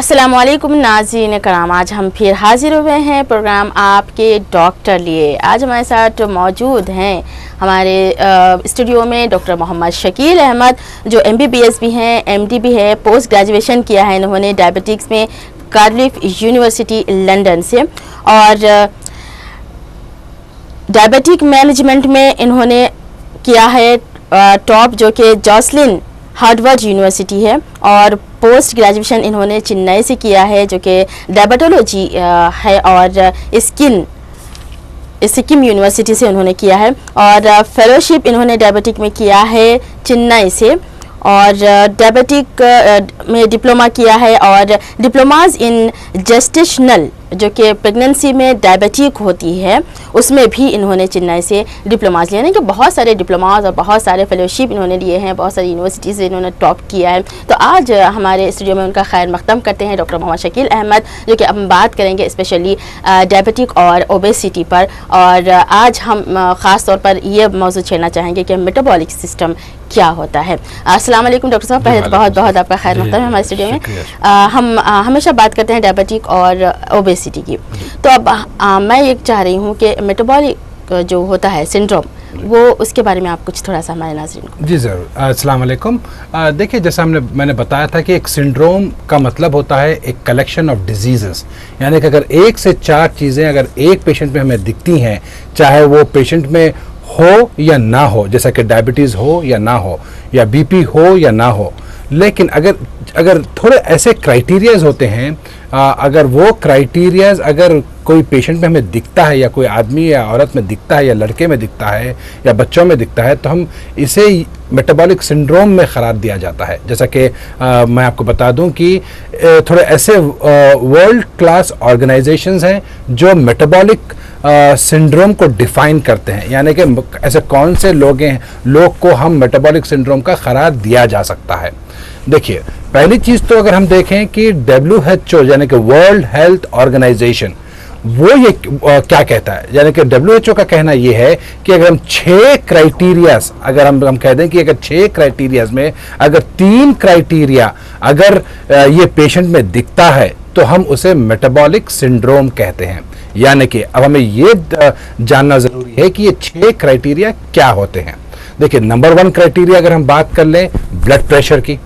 अस्सलामुअलैकुम नाज़रीन कराम, आज हम फिर हाजिर हुए हैं प्रोग्राम आपके डॉक्टर लिए। आज हमारे साथ मौजूद हैं हमारे स्टूडियो में डॉक्टर मोहम्मद शकील अहमद, जो MBBS भी हैं, MD भी है, पोस्ट ग्रेजुएशन किया है इन्होंने डायबिटिक्स में कार्डिफ यूनिवर्सिटी लंदन से, और डायबिटिक मैनेजमेंट में इन्होंने किया है टॉप, जो कि जॉसलिन हार्वर्ड यूनिवर्सिटी है, और पोस्ट ग्रेजुएशन इन्होंने चेन्नई से किया है जो कि डायबिटोलॉजी है, और सिक्किम यूनिवर्सिटी से उन्होंने किया है, और फेलोशिप इन्होंने डायबिटिक में किया है चेन्नई से, और डायबिटिक में डिप्लोमा किया है, और डिप्लोमाज इन जेस्टेशनल जो कि प्रेगनेंसी में डायबिटिक होती है उसमें भी इन्होंने चेन्नई से डिप्लोमाज लिए, यानी कि बहुत सारे डिप्लोमाज और बहुत सारे फेलोशिप इन्होंने लिए हैं, बहुत सारी यूनिवर्सिटी से इन्होंने टॉप किया है। तो आज हमारे स्टूडियो में उनका खैर मकदम करते हैं डॉक्टर मोहम्मद शकील अहमद, जो कि अब हम बात करेंगे स्पेशली डायबिटिक और ओबेसिटी पर, और आज हम ख़ास तौर पर ये मौजूद छेड़ना चाहेंगे कि मेटाबॉलिक सिस्टम क्या होता है। अस्सलाम वालेकुम डॉक्टर साहब, पहले तो बहुत बहुत आपका खैर मकदम है हमारे स्टूडियो में। हम हमेशा बात करते हैं डायबिटिक और ओबेसिटी की, तो अब मैं ये चाह रही हूँ कि मेटाबॉलिक जो होता है सिंड्रोम, वो उसके बारे में आप कुछ थोड़ा सा हमारे नाज़रीन को। जी ज़रूर। अस्सलाम वालेकुम। देखिए, जैसा मैंने बताया था कि एक सिंड्रोम का मतलब होता है एक कलेक्शन ऑफ डिजीज़ेस, यानी कि अगर एक से चार चीज़ें अगर एक पेशेंट में हमें दिखती हैं, चाहे वो पेशेंट में हो या ना हो, जैसा कि डायबिटीज़ हो या ना हो, या BP हो या ना हो, लेकिन अगर थोड़े ऐसे क्राइटेरियाज होते हैं, अगर वो क्राइटेरियाज अगर कोई पेशेंट में हमें दिखता है, या कोई आदमी या औरत में दिखता है, या लड़के में दिखता है, या बच्चों में दिखता है, तो हम इसे मेटाबॉलिक सिंड्रोम में करार दिया जाता है। जैसा कि मैं आपको बता दूं कि थोड़े ऐसे वर्ल्ड क्लास ऑर्गेनाइजेशंस हैं जो मेटाबॉलिक सिंड्रोम को डिफाइन करते हैं, यानी कि ऐसे कौन से लोग को हम मेटाबॉलिक सिंड्रोम का करार दिया जा सकता है। देखिए, पहली चीज़ तो अगर हम देखें कि WHO यानी कि वर्ल्ड हेल्थ ऑर्गेनाइजेशन, वो ये क्या कहता है, यानी कि WHO का कहना ये है कि अगर हम 6 क्राइटेरियाज अगर हम कह दें कि अगर 6 क्राइटेरियाज में अगर 3 क्राइटेरिया अगर ये पेशेंट में दिखता है, तो हम उसे मेटाबॉलिक सिंड्रोम कहते हैं। यानी कि अब हमें ये जानना ज़रूरी है कि ये 6 क्राइटेरिया क्या होते हैं। देखिए, नंबर 1 क्राइटेरिया अगर हम बात कर लें ब्लड प्रेशर की,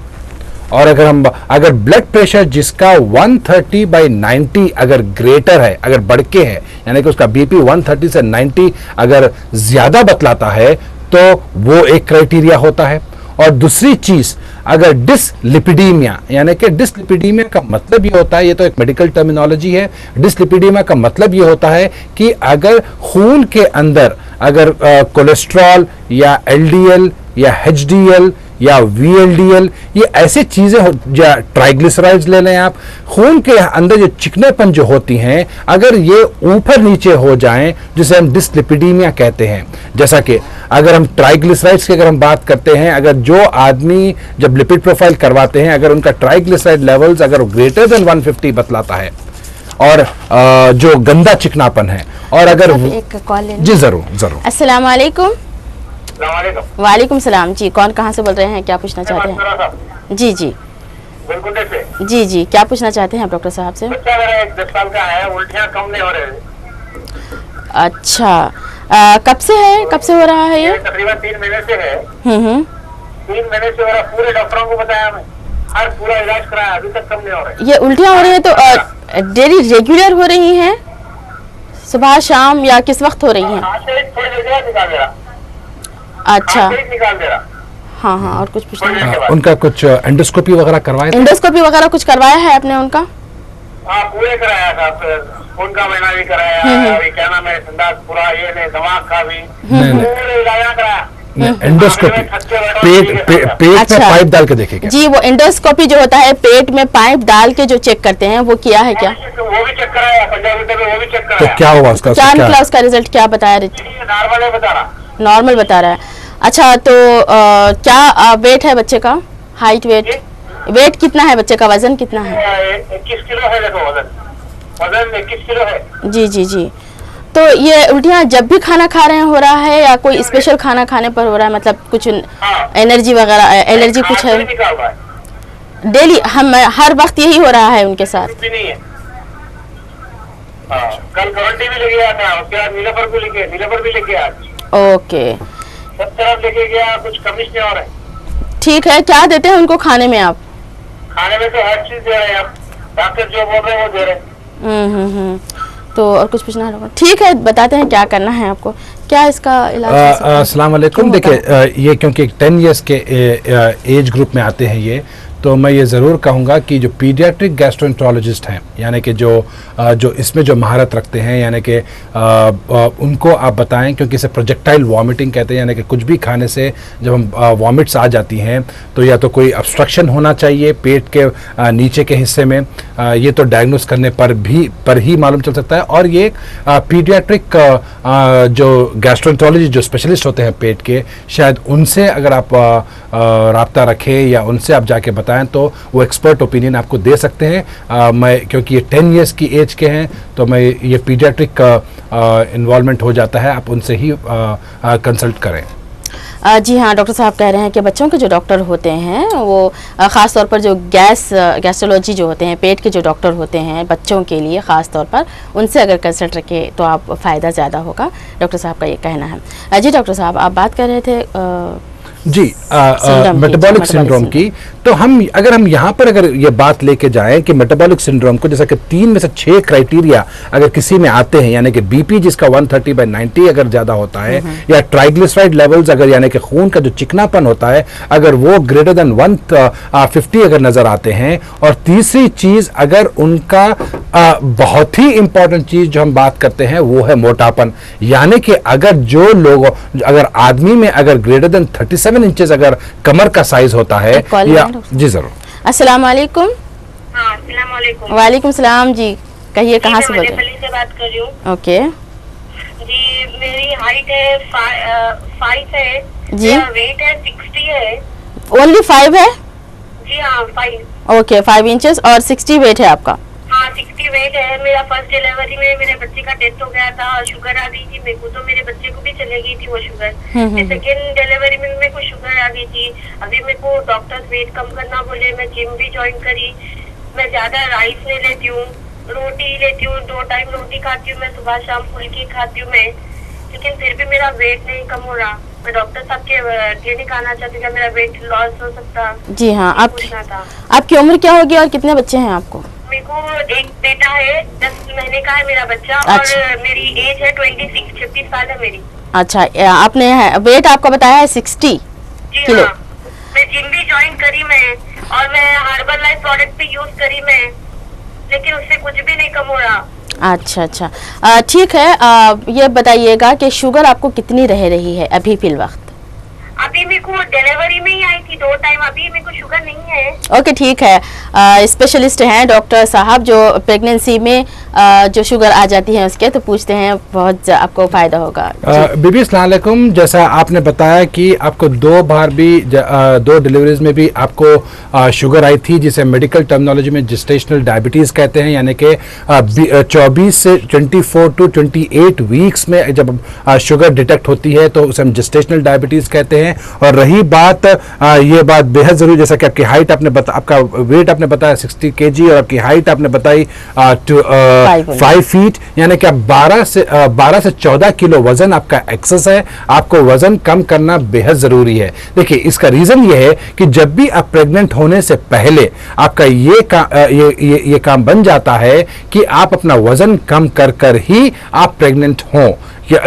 और अगर ब्लड प्रेशर जिसका 130/90 अगर ग्रेटर है, अगर बढ़ के है, यानी कि उसका BP 130 से 90 अगर ज़्यादा बतलाता है, तो वो एक क्राइटेरिया होता है। और दूसरी चीज़, अगर डिसलिपिडीमिया, यानी कि डिसलिपिडीमिया का मतलब ये होता है, ये तो एक मेडिकल टर्मिनोलॉजी है, डिसलिपिडीमिया का मतलब ये होता है कि अगर खून के अंदर अगर कोलेस्ट्रॉल या LDL या HDL या VLDL, ये ऐसी चीज़ें या ट्राइग्लिसराइड्स ले लें आप, खून के अंदर जो चिकनेपन जो होती हैं, अगर ये ऊपर नीचे हो जाएं, जिसे हम डिसलिपिडीमिया कहते हैं। जैसा कि अगर हम ट्राइग्लिसराइड्स की अगर हम बात करते हैं, अगर जो आदमी जब लिपिड प्रोफाइल करवाते हैं, अगर उनका ट्राइग्लिसराइड लेवल्स अगर ग्रेटर देन 150 बतलाता है, और जो गंदा चिकनापन है, और अगर जी ज़रूर। अस्सलाम वालेकुम। वालेकुम सलाम जी, कौन कहाँ से बोल रहे हैं, क्या पूछना चाहते हैं? जी जी, क्या पूछना चाहते हैं आप डॉक्टर साहब से? बच्चा मेरा 10 साल का है, उल्टियाँ कम नहीं हो रही। अच्छा, कब से हो रहा है ये? तकरीबन 3 महीने से है। 3 महीने से हो रहा, पूरे डॉक्टरों को बताया मैं, हर पूरा इलाज कराया, अभी तक कम नहीं हो रहा। ये उल्टियाँ हो रही हैं तो डेली रेगुलर हो रही हैं, सुबह शाम या किस वक्त हो रही हैं? अच्छा, निकाल दे रहा। हाँ, और कुछ पूछना? उनका कुछ एंडोस्कोपी वगैरह करवाया? एंडोस्कोपी वगैरह कुछ करवाया है आपने उनका? हाँ, पूरे कराया था, खून का महीना भी कराया, अभी क्या नाम है, संदास पूरा, ये नहीं, दिमाग का भी पूरे इलाज कराया। एंडोस्कोपी पेट में पाइप डाल के देखे क्या? जी, वो एंडोस्कोपी जो होता है पेट में पाइप डाल के जो चेक करते हैं, वो किया है क्या? वो भी चेक कराया, 50 रुपए में वो भी चेक कराया। तो क्या हुआ उसका? क्या निकला उसका रिजल्ट, क्या बताया? नॉर्मल है बता रहा। नॉर्मल बता रहा है। अच्छा, तो क्या वेट है बच्चे का? हाइट, वेट कितना है बच्चे का? वजन कितना है? 21 किलो है। देखो, वजन 21 किलो है। जी। तो ये उल्टियाँ जब भी खाना खा रहे हैं हो रहा है, या कोई स्पेशल खाना खाने पर हो रहा है? मतलब कुछ एनर्जी वगैरह, एलर्जी कुछ है? डेली हम हर वक्त यही हो रहा है उनके साथ? कुछ भी नहीं है। हाँ, कल गारंटी भी लेके आया था, उसके बाद नीलापर भी लेके आया। ओके, सब तरफ लेके गया, कुछ कमी नहीं हो रहा है। ठीक है। क्या देते हैं उनको खाने में आप? खाने में तो हर चीज दे रहे हैं आप, डॉक्टर जो बोल रहे हैं वो दे रहे हैं। तो और कुछ पूछना है? ठीक है, बताते हैं क्या करना है आपको, क्या इसका इलाज? अस्सलाम वालेकुम। देखिए ये क्योंकि 10 इयर्स के एज ग्रुप में आते हैं ये, तो मैं ये ज़रूर कहूँगा कि जो पीडियाट्रिक गैस्ट्रोएंटरोलॉजिस्ट हैं, यानी कि जो इसमें जो महारत रखते हैं, यानी कि उनको आप बताएं, क्योंकि इसे प्रोजेक्टाइल वॉमिटिंग कहते हैं, यानी कि कुछ भी खाने से जब हम वॉमिट्स आ जाती हैं तो या तो कोई ऑब्स्ट्रक्शन होना चाहिए पेट के नीचे के हिस्से में, ये तो डायग्नोस करने पर ही मालूम चल सकता है। और ये पीडियाट्रिक जो गैस्ट्रोएंटरोलॉजी जो स्पेशलिस्ट होते हैं पेट के, शायद उनसे अगर आप राब्ता रखें या उनसे आप जाके बताएं तो वो एक्सपर्ट ओपिनियन आपको दे सकते हैं। मैं क्योंकि ये 10 इयर्स की एज के हैं तो मैं ये पीडियाट्रिक का इन्वॉल्वमेंट हो जाता है, आप उनसे ही कंसल्ट करें। जी हाँ, डॉक्टर साहब कह रहे हैं कि बच्चों के जो डॉक्टर होते हैं वो ख़ास तौर पर जो गैस्ट्रोलॉजी जो होते हैं, पेट के जो डॉक्टर होते हैं बच्चों के लिए ख़ास तौर पर, उनसे अगर कंसल्ट रखें तो आप फ़ायदा ज़्यादा होगा, डॉक्टर साहब का ये कहना है। जी डॉक्टर साहब, आप बात कर रहे थे जी मेटाबॉलिक सिंड्रोम की। तो अगर हम यहाँ पर अगर ये बात लेके जाएं कि मेटाबॉलिक सिंड्रोम को, जैसा कि 3 में से 6 क्राइटेरिया अगर किसी में आते हैं, यानी कि बीपी जिसका 130/90 अगर ज़्यादा होता है, या ट्राइग्लिसराइड लेवल्स अगर, यानी कि खून का जो चिकनापन होता है अगर वो ग्रेटर देन 150 अगर नज़र आते हैं, और तीसरी चीज़ अगर उनका बहुत ही इंपॉर्टेंट चीज़ जो हम बात करते हैं वो है मोटापन, यानी कि अगर आदमी में अगर ग्रेटर देन 37 इंचेस अगर कमर का साइज होता है या जी जरूर। अस्सलाम वालेकुम। हाँ, अस्सलाम वालेकुम। वालेकुम सलाम जी, कहिए कहाँ से बोल रहे हैं? से बात कर रही हूँ। ओके जी, मेरी हाइट है 5 है जी, वेट है 60 है। ओनली 5 है? जी हाँ, 5। ओके, 5 इंचेस और 60 वेट है आपका? हाँ, 60 वेट है। मेरा फर्स्ट डिलीवरी में मेरे बच्चे का डेथ हो गया था और शुगर आ गई थी मेरे को, तो मेरे बच्चे को भी चले गई थी वो शुगर। सेकेंड डिलीवरी में मेरे को शुगर आ गई थी। अभी मेरे को डॉक्टर्स वेट कम करना बोले, मैं जिम भी ज्वाइन करी। मैं ज्यादा राइस नहीं लेती हूँ, रोटी लेती हूँ, 2 टाइम रोटी खाती हूँ मैं, सुबह शाम फुल्की खाती हूँ मैं, लेकिन फिर भी मेरा वेट नहीं कम हो रहा। मैं डॉक्टर साहब के क्लिनिक आना चाहती हूँ, मेरा वेट लॉस हो सकता। जी हाँ, आपकी उम्र क्या होगी और कितने बच्चे हैं आपको? मेरे को एक बेटा है, 10 महीने का है मेरा बच्चा। अच्छा। और मेरी एज है 26 साल है मेरी। अच्छा, आपने वेट आपका बताया है 60 किलो? हाँ। मैं जिम भी ज्वाइन करी मैं, और मैं हर्बल लाइफ प्रोडक्ट भी यूज करी मैं, लेकिन उससे कुछ भी नहीं कम हो रहा। अच्छा, ठीक है। ये बताइएगा कि शुगर आपको कितनी रह रही है अभी फिल वक्त? अभी मेरे को डिलीवरी में ही आई थी 2 टाइम, अभी मेरे को शुगर नहीं है। ओके, ठीक है। स्पेशलिस्ट हैं डॉक्टर साहब जो प्रेगनेंसी में जो शुगर आ जाती है उसके, तो पूछते हैं, बहुत आपको फायदा होगा। बीबी अस्सलाम वालेकुम। जैसा आपने बताया कि आपको 2 बार भी 2 डिलीवरीज में भी आपको शुगर आई थी, जिसे मेडिकल टर्मिनोलॉजी में जेस्टेशनल डायबिटीज कहते हैं, यानी कि 24 से 24 टू 28 वीक्स में जब शुगर डिटेक्ट होती है तो उसे हम जेस्टेशनल डायबिटीज कहते हैं। और रही बात, ये बात बेहद जरूरी, जैसा कि आपकी हाइट आपका वेट आपने बताया 60 kg और आपकी हाइट आपने बताई 5 फीट, यानी कि 12 से 14 किलो वजन आपका एक्सेस है। आपको वजन कम करना बेहद जरूरी है। देखिए, इसका रीजन ये है कि जब भी आप प्रेग्नेंट होने से पहले आपका ये काम बन जाता है कि आप अपना वजन कम कर ही आप प्रेग्नेंट हों।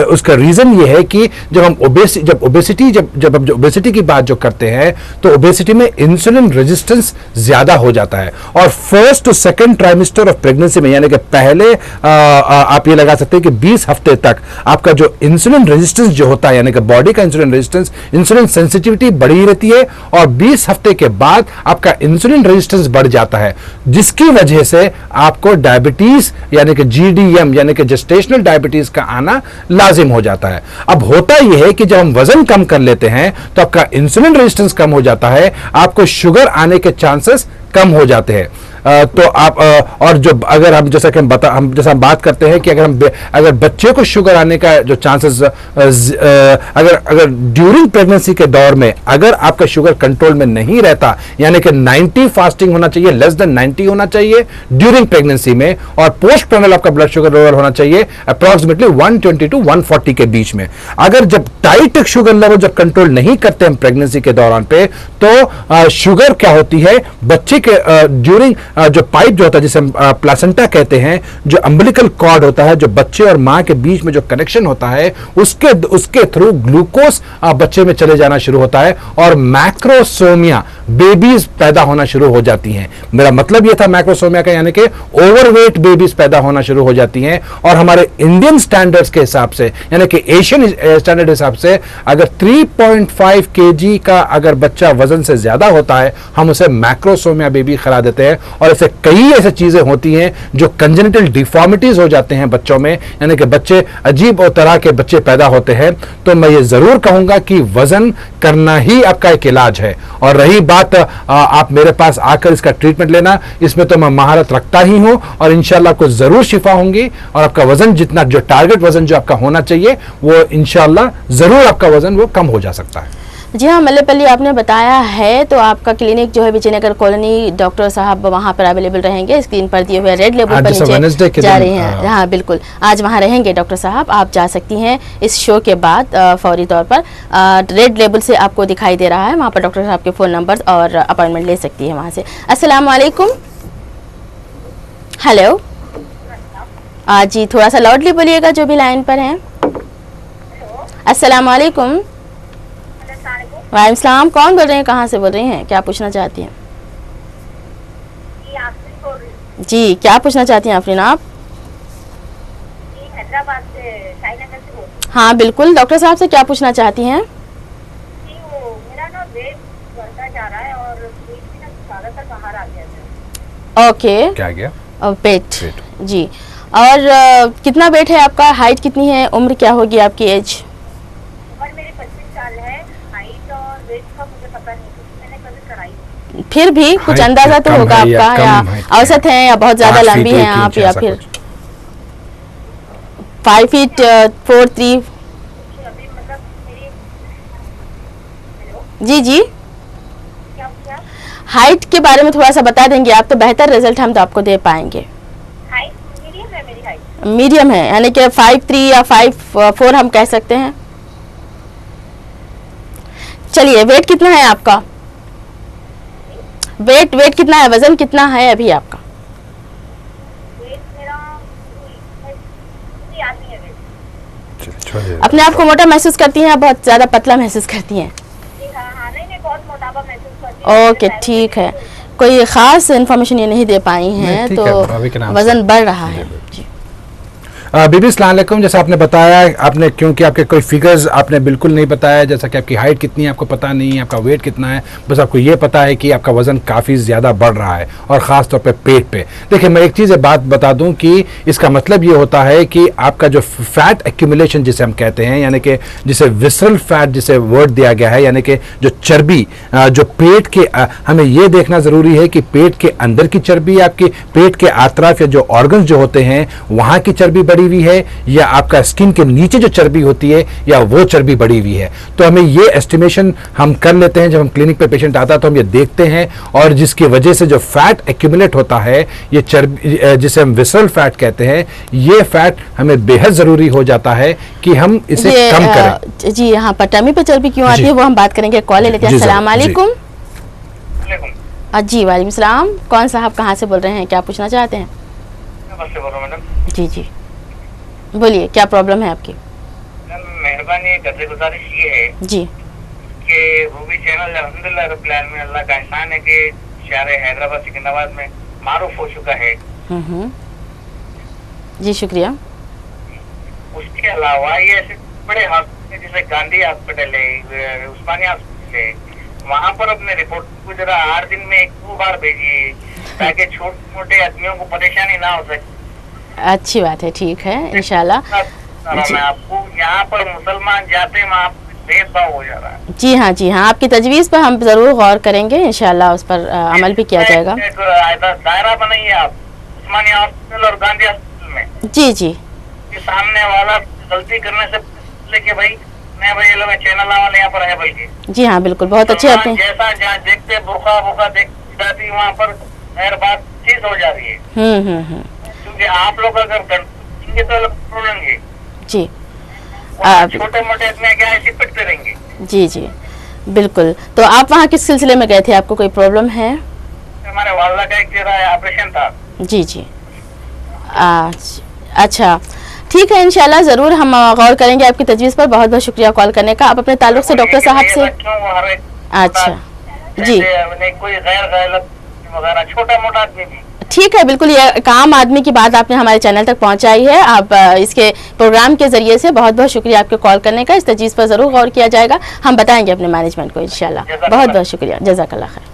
उसका रीजन ये है कि जब हम ओबेसिटी की बात जो करते हैं तो ओबेसिटी में इंसुलिन रेजिस्टेंस ज्यादा हो जाता है, और first to second trimester of pregnancy में, यानी कि पहले आप ये लगा सकते हैं कि 20 हफ्ते तक आपका जो इंसुलिन रेजिस्टेंस जो होता है, यानी कि बॉडी का इंसुलिन रेजिस्टेंस, इंसुलिन सेंसिटिविटी बढ़ी रहती है, और 20 हफ्ते के बाद आपका इंसुलिन रेजिस्टेंस बढ़ जाता है, जिसकी वजह से आपको डायबिटीज यानी कि GDM यानी कि जेस्टेशनल डायबिटीज का आना लाजिम हो जाता है। अब होता यह है कि जब हम वजन कम कर लेते हैं तो आपका इंसुलिन रेजिस्टेंस कम हो जाता है, आपको शुगर आने के चांसेस कम हो जाते हैं। तो आप और जो अगर हम जैसा कि हम बात करते हैं कि अगर बच्चे को शुगर आने का जो चांसेस अगर ड्यूरिंग प्रेगनेंसी के दौर में अगर आपका शुगर कंट्रोल में नहीं रहता, यानी कि 90 फास्टिंग होना चाहिए, लेस देन 90 होना चाहिए ड्यूरिंग प्रेगनेंसी में, और पोस्ट प्रेनल आपका ब्लड शुगर लेवल होना चाहिए अप्रॉक्सिमेटली 120 टू 140 के बीच में। अगर जब टाइट शुगर लेवल जब कंट्रोल नहीं करते हम प्रेगनेंसी के दौरान पे, तो शुगर क्या होती है बच्चे के ड्यूरिंग जो पाइप जो होता है जिसे प्लासेंटा कहते हैं, जो अम्बिलिकल कॉर्ड होता है, जो बच्चे और मां के बीच में जो कनेक्शन होता है, उसके थ्रू ग्लूकोज बच्चे में चले जाना शुरू होता है और मैक्रोसोमिया बेबीज पैदा होना शुरू हो जाती हैं। मेरा मतलब यह था मैक्रोसोमिया का, यानी कि ओवरवेट बेबीज पैदा होना शुरू हो जाती हैं। और हमारे इंडियन स्टैंडर्ड्स के हिसाब से, यानी कि एशियन स्टैंडर्ड हिसाब से, अगर 3.5 kg का अगर बच्चा वजन से ज्यादा होता है, हम उसे मैक्रोसोमिया बेबी करा देते हैं। और ऐसे कई ऐसी चीजें होती हैं जो कंजेनिटल डिफॉर्मिटीज हो जाते हैं बच्चों में, यानी कि बच्चे अजीब और तरह के बच्चे पैदा होते हैं। तो मैं ये जरूर कहूंगा कि वजन करना ही आपका एक इलाज है। और रही बात आप मेरे पास आकर इसका ट्रीटमेंट लेना, इसमें तो मैं महारत रखता ही हूं और इंशाल्लाह आपको जरूर शिफा होंगी और आपका वजन जितना जो टारगेट वजन जो आपका होना चाहिए वो इंशाल्लाह जरूर आपका वजन वो कम हो जा सकता है। जी हाँ, मल्लेपल्ली आपने बताया है, तो आपका क्लिनिक जो है विजयनगर कॉलोनी, डॉक्टर साहब वहाँ पर अवेलेबल रहेंगे। स्क्रीन पर दिए हुए रेड लेबल पर नीचे जा रहे हैं। हाँ बिल्कुल, आज वहाँ रहेंगे डॉक्टर साहब। आप जा सकती हैं इस शो के बाद फौरी तौर पर। रेड लेबल से आपको दिखाई दे रहा है, वहाँ पर डॉक्टर साहब के फ़ोन नंबर और अपॉइंटमेंट ले सकती है वहाँ से। अस्सलाम वालेकुम। हेलो जी, थोड़ा सा लाउडली बोलिएगा जो भी लाइन पर हैं। अस्सलाम वालेकुम। वालेकुम सलाम। कौन बोल रहे हैं, कहाँ से बोल रही हैं, क्या पूछना चाहती हैं? जी, क्या पूछना चाहती हैं आफरीन आप? हैदराबाद से, साईनगर से बोल। हाँ बिल्कुल, डॉक्टर साहब से क्या पूछना चाहती हैं? जी, वो मेरा ना वेट बढ़ता जा रहा है और वेट भी ना ज़्यादातर बाहर आ गया है। ओके, क्या गया? पेट। जी, और कितना वेट है आपका, हाइट कितनी है, उम्र क्या होगी आपकी, एज? उम्र मेरी 25 साल है, हाइट और वेट का मुझे पता नहीं क्योंकि मैंने कभी कराई। फिर भी कुछ अंदाजा तो होगा आपका, या औसत है या बहुत ज्यादा लंबी हैं आप, या फिर 5 फीट 4 3? अभी मतलब मेरी, जी जी, क्या पूछा? हाइट के बारे में थोड़ा सा बता देंगे आप तो बेहतर रिजल्ट हम तो आपको दे पाएंगे। हाइट मीडियम है मेरी हाइट। मीडियम है, यानी कि 5'3" या 5'4" हम कह सकते हैं। चलिए, वेट कितना है आपका? वेट कितना है, वजन कितना है अभी आपका? वेट मेरा याद नहीं है वेट। अपने आप को मोटा महसूस करती हैं या बहुत ज्यादा पतला महसूस करती हैं? हाँ, नहीं बहुत मोटापा महसूस करती हूँ। ओके, ठीक है। कोई खास इन्फॉर्मेशन ये नहीं दे पाई हैं, तो वजन बढ़ रहा है। जी बीबी अस्सलाम वालेकुम। जैसा आपने बताया, आपने क्योंकि आपके कोई फिगर्स आपने बिल्कुल नहीं बताया, जैसा कि आपकी हाइट कितनी है आपको पता नहीं है, आपका वेट कितना है, बस आपको ये पता है कि आपका वजन काफ़ी ज़्यादा बढ़ रहा है और ख़ास तौर पे पेट पे। देखिए, मैं एक चीज़ बात बता दूं कि इसका मतलब ये होता है कि आपका जो फैट एक्यूमुलेशन जिसे हम कहते हैं, यानी कि जिसे विसरल फैट जिसे वर्ड दिया गया है, यानी कि जो चर्बी जो पेट के हमें ये देखना ज़रूरी है कि पेट के अंदर की चर्बी, आपकी पेट के आतराफ या जो ऑर्गन्स जो होते हैं वहाँ की चर्बी बढ़ी हुई है, या आपका स्किन के नीचे जो चर्बी होती है या वो चर्बी बढ़ी हुई है। तो हमें ये एस्टिमेशन हम कर लेते हैं, जब हम क्लिनिक पे पेशेंट आता है तो हम ये देखते हैं, और जिसकी वजह से जो फैट एक्यूमुलेट होता है, ये चर्बी जिसे हम विसरल फैट कहते हैं, ये फैट हमें बेहद जरूरी हो जाता है कि हम इसे कम करें। जी, यहाँ पर टमी पे चर्बी क्यों आती है वो हम बात करेंगे। कॉल लेते हैं। अस्सलाम वालेकुम। जी वालेकुम सलाम। कौन साहब, कहाँ से बोल रहे हैं, क्या पूछना चाहते हैं? जी जी, बोलिए, क्या प्रॉब्लम है आपकी? मेहरबानी करके गुजारिश ये है जी कि वो भी चैनल अल्हम्दुलिल्लाह रब्बिल आलमीन, अल्लाह का एहसान है कि शहर हैदराबाद सिकंदराबाद में मारूफ हो चुका है। जी शुक्रिया। उसके अलावा ये ऐसे बड़े हॉस्पिटल जैसे गांधी हॉस्पिटल है, उस्मानिया हॉस्पिटल है, वहाँ पर अपने रिपोर्ट को जरा 8 दिन में 1-2 बार भेजिए ताकि छोटे मोटे आदमियों को परेशानी ना हो सके। अच्छी बात है, ठीक है, इंशाल्लाह। मैं आपको यहाँ पर मुसलमान जाते हैं वहाँ भेदभाव हो जा रहा है। जी हाँ, जी हाँ, आपकी तजवीज़ पर हम ज़रूर गौर करेंगे, इंशाल्लाह उस पर अमल भी किया जाएगा। एक दायरा बनाइए आप उस्मानिया हॉस्पिटल और गांधी हॉस्पिटल में। जी जी, कि सामने वाला गलती करने से पहले कि भाई मैं भाई ये लोग चैनल वाले यहाँ पर है बल्कि। जी हाँ, बिल्कुल, बहुत अच्छे आपने। जैसा जहाँ देखते बुरखा बुरखा देख जाती वहाँ पर खैर बात चीज हो जा रही है। क्योंकि आप लोग अगर करेंगे तो लोग बोलेंगे जी, छोटे मोटे इतने क्या ऐसे पिटते रहेंगे। जी जी, बिल्कुल। तो आप वहाँ किस सिलसिले में गए थे, आपको कोई प्रॉब्लम है? हमारे वाला का एक ऑपरेशन था। जी जी, अच्छा, ठीक है, इंशाल्लाह ज़रूर हम गौर करेंगे आपकी तजवीज़ पर। बहुत बहुत शुक्रिया कॉल करने का। आप अपने ताल्लुक से डॉक्टर साहब से। अच्छा जी, कोई गैर वगैरह छोटा मोटा आदमी भी ठीक है, बिल्कुल, ये काम आदमी की बात आपने हमारे चैनल तक पहुंचाई है। आप इसके प्रोग्राम के जरिए से बहुत बहुत शुक्रिया आपके कॉल करने का। इस तजवीज़ पर ज़रूर गौर किया जाएगा, हम बताएंगे अपने मैनेजमेंट को इंशाल्लाह। बहुत बहुत शुक्रिया, जज़ाकल्लाह खैर।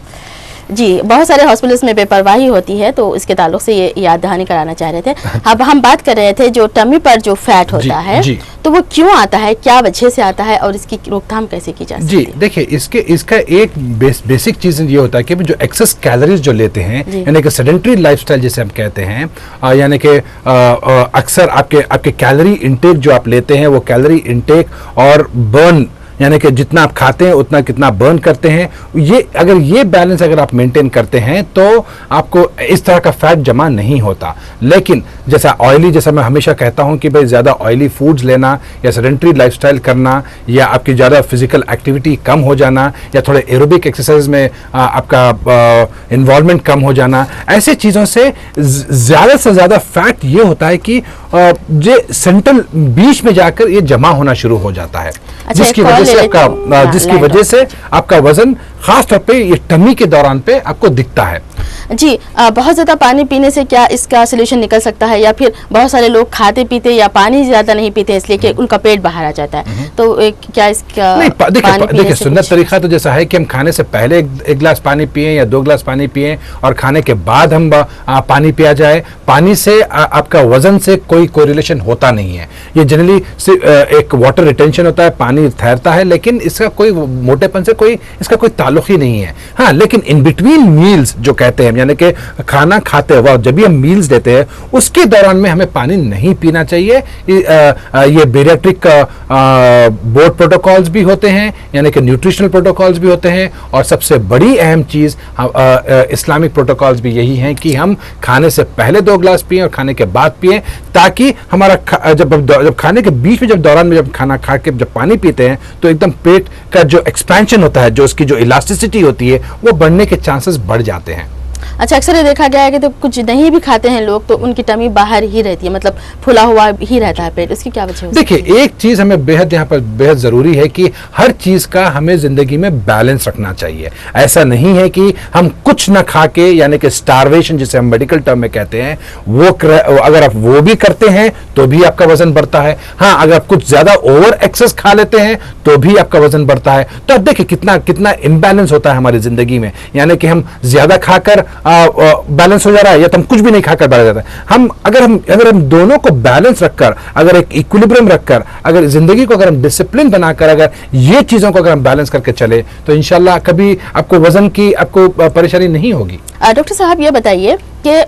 जी, बहुत सारे हॉस्पिटल्स में बेपरवाही होती है, तो इसके ताल्लुक से ये याद दहानी कराना चाह रहे थे। अब हम बात कर रहे थे जो टमी पर जो फैट होता है, तो वो क्यों आता है, क्या वजह से आता है और इसकी रोकथाम कैसे की जा सकती है? जी देखिए, इसका एक बेसिक चीज ये होता है कि जो एक्सेस कैलोरीज जो लेते हैं, यानी कि सेडेंटरी लाइफस्टाइल जिसे हम कहते हैं, यानी कि अक्सर आपके कैलोरी इंटेक जो आप लेते हैं वो कैलोरी इंटेक और बर्न यानी कि जितना आप खाते हैं उतना कितना बर्न करते हैं, ये बैलेंस अगर आप मेंटेन करते हैं तो आपको इस तरह का फैट जमा नहीं होता। लेकिन जैसा मैं हमेशा कहता हूं कि भाई ज़्यादा ऑयली फूड्स लेना या सेडेंटरी लाइफस्टाइल करना या आपकी ज़्यादा फिजिकल एक्टिविटी कम हो जाना या थोड़े एरोबिक एक्सरसाइज में आपका इन्वॉल्वमेंट कम हो जाना, ऐसे चीज़ों से ज़्यादा से ज़्यादा फैट ये होता है कि जो सेंट्रल बीच में जाकर ये जमा होना शुरू हो जाता है, जिसकी वजह से आपका वजन खास तौर पे ये टमी के दौरान पे आपको दिखता है। जी, बहुत ज़्यादा पानी पीने से क्या इसका सोल्यूशन निकल सकता है, या फिर बहुत सारे लोग खाते पीते या पानी ज़्यादा नहीं पीते इसलिए कि उनका पेट बाहर आ जाता है, तो क्या इसका देखिए सुन्नत तरीका तो जैसा है कि हम खाने से पहले एक गिलास पानी पिए या 2 गिलास पानी पिए और खाने के बाद हम पानी पिया जाए। पानी से आपका वजन से कोई कोरिलेशन होता नहीं है, ये जनरली एक वाटर रिटेंशन होता है, पानी ठहरता है, लेकिन इसका कोई मोटेपन से इसका कोई ताल्लुक ही नहीं है। हाँ, लेकिन इन बिटवीन मील्स जो कहते हैं, यानी कि खाना खाते वक्त जब भी हम मील्स देते हैं उसके दौरान में हमें पानी नहीं पीना चाहिए। ये बेरियाट्रिक बोर्ड प्रोटोकॉल्स भी होते हैं, यानी कि न्यूट्रिशनल प्रोटोकॉल्स भी होते हैं, और सबसे बड़ी अहम चीज इस्लामिक प्रोटोकॉल्स भी यही हैं कि हम खाने से पहले 2 गिलास पिएं और खाने के बाद पिएं, ताकि हमारा जब खाने के बीच में जब दौरान में जब खाना खा के जब पानी पीते हैं तो एकदम पेट का जो एक्सपेंशन होता है, जो उसकी जो इलास्टिसिटी होती है, वो बढ़ने के चांसेस बढ़ जाते हैं। अच्छा, अक्सर ये देखा गया है कि तो कुछ नहीं भी खाते हैं लोग तो उनकी टमी बाहर ही रहती है, मतलब फुला हुआ ही रहता है पेट, उसकी क्या वजह है? देखिए, एक चीज हमें यहाँ पर बेहद जरूरी है कि हर चीज का हमें जिंदगी में बैलेंस रखना चाहिए। ऐसा नहीं है कि हम कुछ ना खा के, यानी कि स्टारवेशन जिसे हम मेडिकल टर्म में कहते हैं, वो अगर आप वो भी करते हैं तो भी आपका वजन बढ़ता है। हाँ, अगर आप कुछ ज्यादा ओवर एक्सेस खा लेते हैं तो भी आपका वजन बढ़ता है। तो अब देखिए कितना इम्बैलेंस होता है हमारी जिंदगी में, यानी कि हम ज्यादा खाकर बैलेंस हो जा रहा है या तो हम कुछ भी नहीं खाकर बैठ जाता है। अगर हम दोनों को बैलेंस रखकर, अगर एक इक्विलिब्रियम रखकर, अगर जिंदगी को अगर हम डिसिप्लिन बनाकर अगर ये चीजों को अगर हम बैलेंस करके चले तो इंशाल्लाह कभी आपको वजन की आपको परेशानी नहीं होगी। डॉक्टर साहब, ये बताइए कि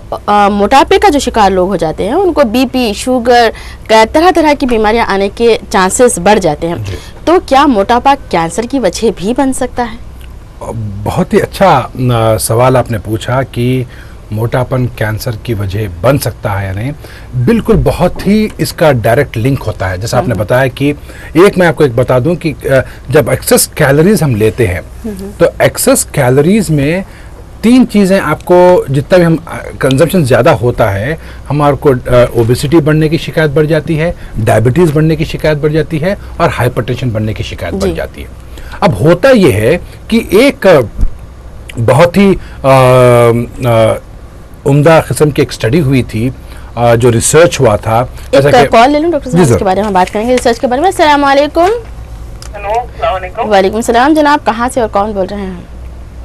मोटापे का जो शिकार लोग हो जाते हैं उनको बीपी, शुगर, तरह तरह की बीमारियां आने के चांसेस बढ़ जाते हैं, तो क्या मोटापा कैंसर की वजह भी बन सकता है? बहुत ही अच्छा सवाल आपने पूछा कि मोटापन कैंसर की वजह बन सकता है या नहीं। बिल्कुल, बहुत ही इसका डायरेक्ट लिंक होता है। जैसा आपने बताया कि मैं आपको एक बता दूं कि जब एक्सेस कैलोरीज हम लेते हैं तो एक्सेस कैलोरीज में 3 चीज़ें आपको, जितना भी हम कंजम्पशन ज़्यादा होता है, हमारे को ओबेसिटी बढ़ने की शिकायत बढ़ जाती है, डायबिटीज़ बढ़ने की शिकायत बढ़ जाती है और हाइपरटेंशन बढ़ने की शिकायत बढ़ जाती है। अब होता यह है कि एक बहुत ही उम्दा किस्म की एक स्टडी हुई थी, जो रिसर्च हुआ था। एक कॉल ले लूं डॉक्टर साहब, इसके बारे में बात करेंगे, रिसर्च के बारे में। अस्सलाम वालेकुम। हेलो, अस्सलाम वालेकुम। वालेकुम सलाम जनाब, कहाँ से और कौन बोल रहे हैं?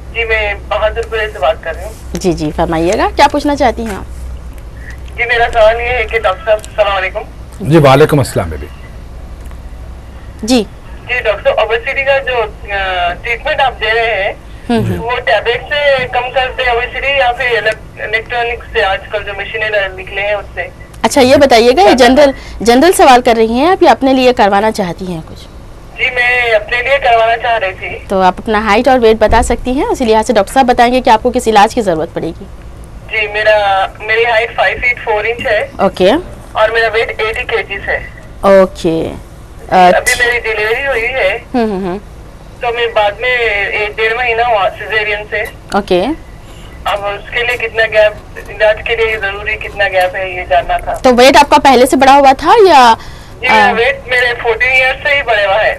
जी, मैं बहादुरपुर से बात कर रही हूँ। जी जी, फरमाइएगा, क्या पूछना चाहती हैं आप? जी, मेरा सवाल ये है कि डॉक्टर साहब, अस्सलाम वालेकुम। जी, वालेकुम अस्सलाम बेबी। जी, जी डॉक्टर, ओबेसिटी का जो ट्रीटमेंट आप दे रहे हैं वो टैबलेट से कम करते हैं ओबेसिटी या फिर इलेक्ट्रॉनिक से आजकल जो मशीनें निकले हैं उससे? अच्छा ये बताइएगा, ये जनरल सवाल कर रही हैं आप या अपने लिए करवाना चाहती हैं कुछ? जी मैं अपने लिए करवाना चाह रही थी। तो आप अपना हाइट और वेट बता सकती हैं, उसी लिहाज से डॉक्टर साहब बताएंगे कि आपको किस इलाज की जरूरत पड़ेगी। जी मेरी हाइट 5 फीट 4 इंच है। ओके। और मेरा वेट 80 kgs है। ओके। अभी मेरी डिलीवरी हुई है। तो मैं बाद में 1-1.5 महीना हुआ सिजेरियन से। ओके। अब उसके लिए कितना गैप, इलाज के लिए जरूरी कितना गैप है ये जानना था। तो वेट आपका पहले से बढ़ा हुआ था या? जी मेरा वेट मेरे 14 ईयर्स से ही बढ़ा हुआ है।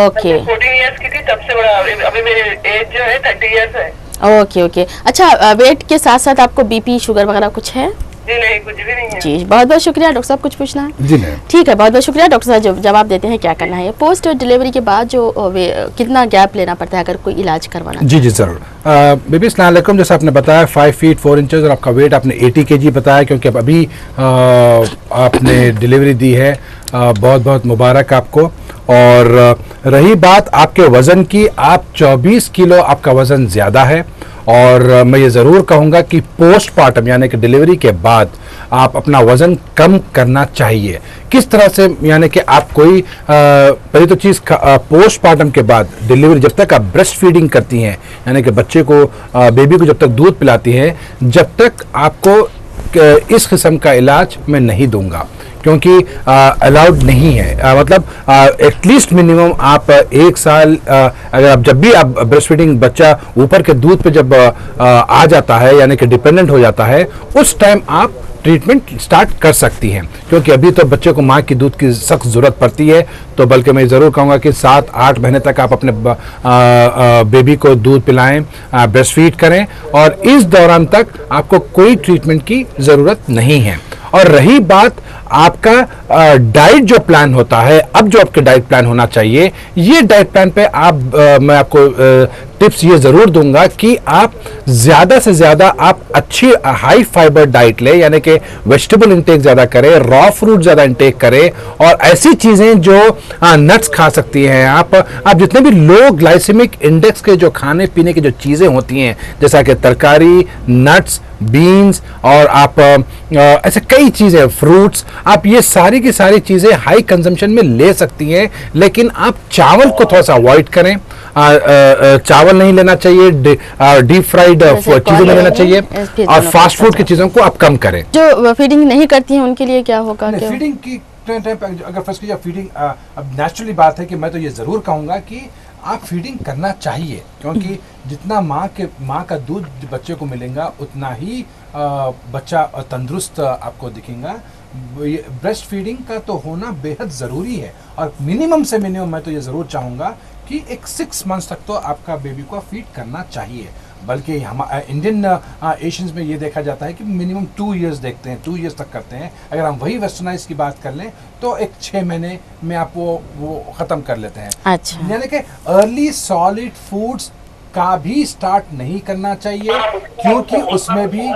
ओके। 14 ईयर्स की थी तब से बढ़ा। अभी मेरी एज जो है 30 ईयर्स है। Okay okay. अच्छा वेट के साथ साथ आपको बीपी शुगर वगैरह कुछ है? जी नहीं, कुछ भी नहीं है। जी बहुत बहुत शुक्रिया डॉक्टर साहब। कुछ पूछना है? जी नहीं। ठीक है, बहुत बहुत शुक्रिया डॉक्टर साहब, जो जवाब देते हैं क्या करना है। पोस्ट डिलीवरी के बाद जो कितना गैप लेना पड़ता है अगर कोई इलाज करवाना? जी जी ज़रूर। बेबी अस्सलाम वालेकुम। जैसे आपने बताया 5 फीट 4 इंचेस और आपका वेट आपने 80 kg बताया, क्योंकि अब अभी आपने डिलीवरी दी है, बहुत बहुत मुबारक आपको। और रही बात आपके वज़न की, आप 24 किलो आपका वज़न ज़्यादा है। और मैं ये ज़रूर कहूँगा कि पोस्टमार्टम यानी कि डिलीवरी के बाद आप अपना वज़न कम करना चाहिए। किस तरह से? यानी कि आप कोई पहली तो चीज़ पोस्टमार्टम के बाद डिलीवरी, जब तक आप ब्रेस्ट फीडिंग करती हैं यानी कि बच्चे को बेबी को जब तक दूध पिलाती हैं, जब तक आपको इस किस्म का इलाज मैं नहीं दूंगा, क्योंकि अलाउड नहीं है। मतलब एटलीस्ट मिनिमम आप 1 साल अगर आप जब भी आप ब्रेस्ट फीडिंग बच्चा ऊपर के दूध पे जब आ जाता है यानी कि डिपेंडेंट हो जाता है, उस टाइम आप ट्रीटमेंट स्टार्ट कर सकती हैं, क्योंकि अभी तो बच्चे को माँ की दूध की सख्त ज़रूरत पड़ती है। तो बल्कि मैं ज़रूर कहूँगा कि 7-8 महीने तक आप अपने बेबी को दूध पिलाएं, ब्रेस्ट फीड करें, और इस दौरान तक आपको कोई ट्रीटमेंट की ज़रूरत नहीं है। और रही बात आपका डाइट जो प्लान होता है, अब जो आपके डाइट प्लान होना चाहिए, ये डाइट प्लान पे मैं आपको टिप्स ये ज़रूर दूंगा कि आप ज़्यादा से ज़्यादा आप अच्छी हाई फाइबर डाइट लें, यानी कि वेजिटेबल इंटेक ज़्यादा करें, रॉ फ्रूट ज़्यादा इंटेक करें, और ऐसी चीज़ें जो नट्स खा सकती हैं आप जितने भी लो ग्लाइसेमिक इंडेक्स के जो खाने पीने की जो चीज़ें होती हैं, जैसा कि तरकारी, नट्स, बीन्स, और आप ऐसे कई चीज़ें, फ्रूट्स, आप ये सारी की सारी चीज़ें हाई कंजम्पशन में ले सकती हैं। लेकिन आप चावल को थोड़ा सा अवॉइड करें, चावल नहीं लेना चाहिए, डीप फ्राइड चीज़ें नहीं लेना चाहिए, और फास्ट फूड की चीज़ों को आप कम करें। जो फीडिंग नहीं करती हैं उनके लिए क्या होगा? फीडिंग की अगर फर्स्ट की फीडिंग, अब नेचुरली बात है कि मैं तो ये ज़रूर कहूँगा कि आप फीडिंग करना चाहिए, क्योंकि जितना माँ का दूध बच्चे को मिलेगा उतना ही बच्चा तंदुरुस्त आपको दिखेगा। ब्रेस्ट फीडिंग का तो होना बेहद ज़रूरी है, और मिनिमम से मिनिमम मैं तो ये ज़रूर चाहूँगा कि एक 6 मंथ्स तक तो आपका बेबी को फीड करना चाहिए। बल्कि हम इंडियन एशियंस में ये देखा जाता है कि मिनिमम 2 इयर्स देखते हैं, 2 इयर्स तक करते हैं। अगर हम वही वेस्टर्नाइज की बात कर लें तो एक 6 महीने में आप वो ख़त्म कर लेते हैं। अच्छा। यानी कि अर्ली सॉलिड फूड्स का भी स्टार्ट नहीं करना चाहिए, क्योंकि उसमें भी।